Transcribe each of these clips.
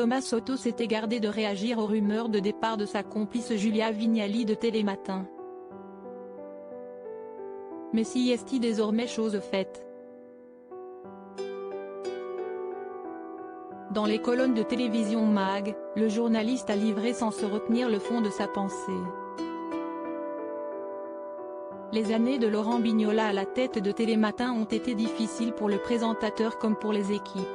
Thomas Soto s'était gardé de réagir aux rumeurs de départ de sa complice Julia Vignali de Télématin. Mais si est-il désormais chose faite? Dans les colonnes de Télévision Mag, le journaliste a livré sans se retenir le fond de sa pensée. Les années de Laurent Bignola à la tête de Télématin ont été difficiles pour le présentateur comme pour les équipes.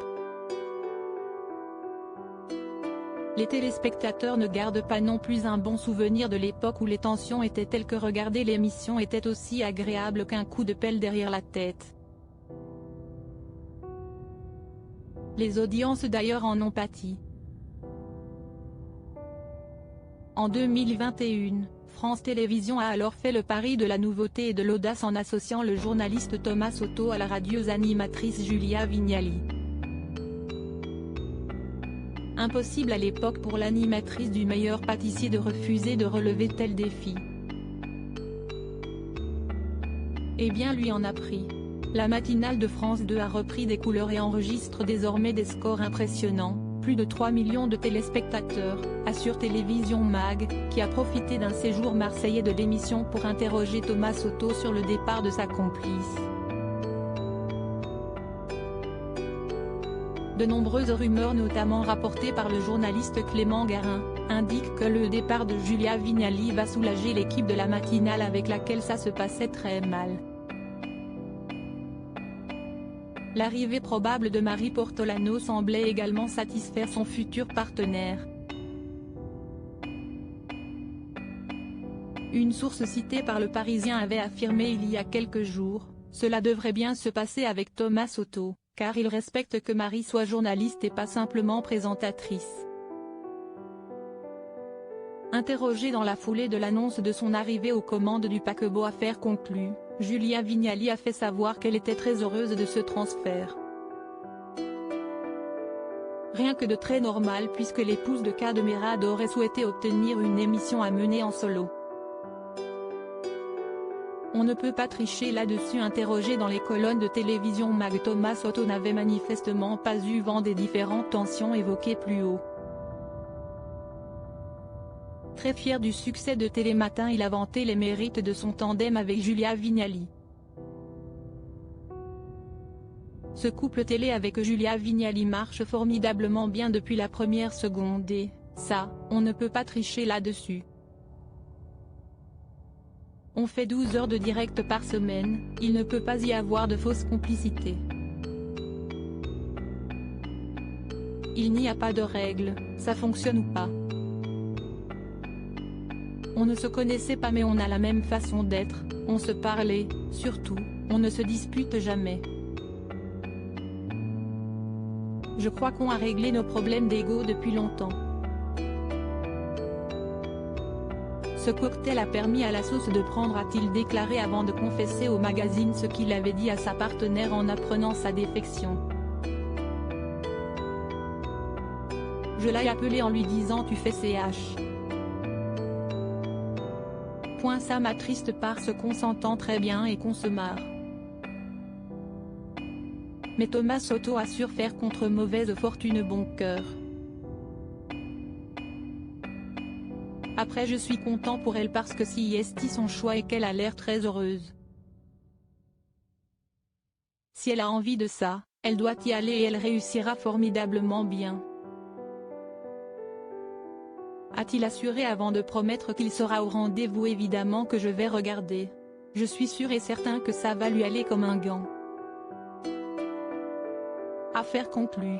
Les téléspectateurs ne gardent pas non plus un bon souvenir de l'époque où les tensions étaient telles que regarder l'émission était aussi agréable qu'un coup de pelle derrière la tête. Les audiences d'ailleurs en ont pâti. En 2021, France Télévisions a alors fait le pari de la nouveauté et de l'audace en associant le journaliste Thomas Soto à la radieuse animatrice Julia Vignali. Impossible à l'époque pour l'animatrice du meilleur pâtissier de refuser de relever tel défi. Eh bien lui en a pris. La matinale de France 2 a repris des couleurs et enregistre désormais des scores impressionnants, plus de 3 millions de téléspectateurs, assure Télévision Mag, qui a profité d'un séjour marseillais de l'émission pour interroger Thomas Soto sur le départ de sa complice. De nombreuses rumeurs notamment rapportées par le journaliste Clément Garin, indiquent que le départ de Julia Vignali va soulager l'équipe de la matinale avec laquelle ça se passait très mal. L'arrivée probable de Marie Portolano semblait également satisfaire son futur partenaire. Une source citée par Le Parisien avait affirmé il y a quelques jours, « Cela devrait bien se passer avec Thomas Soto, car il respecte que Marie soit journaliste et pas simplement présentatrice ». Interrogée dans la foulée de l'annonce de son arrivée aux commandes du paquebot Affaires conclues, Julia Vignali a fait savoir qu'elle était très heureuse de ce transfert. Rien que de très normal puisque l'épouse de Cadmerade aurait souhaité obtenir une émission à mener en solo. On ne peut pas tricher là-dessus. Interrogé dans les colonnes de Télévision Mag, Thomas Soto n'avait manifestement pas eu vent des différentes tensions évoquées plus haut. Très fier du succès de Télématin, il a vanté les mérites de son tandem avec Julia Vignali. Ce couple télé avec Julia Vignali marche formidablement bien depuis la première seconde et, ça, on ne peut pas tricher là-dessus. On fait 12 heures de direct par semaine, il ne peut pas y avoir de fausse complicité. Il n'y a pas de règle, ça fonctionne ou pas. On ne se connaissait pas mais on a la même façon d'être, on se parlait, surtout, on ne se dispute jamais. Je crois qu'on a réglé nos problèmes d'ego depuis longtemps. Ce cocktail a permis à la sauce de prendre, a-t-il déclaré avant de confesser au magazine ce qu'il avait dit à sa partenaire en apprenant sa défection. Je l'ai appelé en lui disant tu fais CH. Ça m'attriste parce qu'on s'entend très bien et qu'on se marre. Mais Thomas Soto assure faire contre mauvaise fortune bon cœur. Après je suis content pour elle parce que si est son choix et qu'elle a l'air très heureuse. Si elle a envie de ça, elle doit y aller et elle réussira formidablement bien. A-t-il assuré avant de promettre qu'il sera au rendez-vous. Évidemment que je vais regarder. Je suis sûr et certain que ça va lui aller comme un gant. Affaire conclue.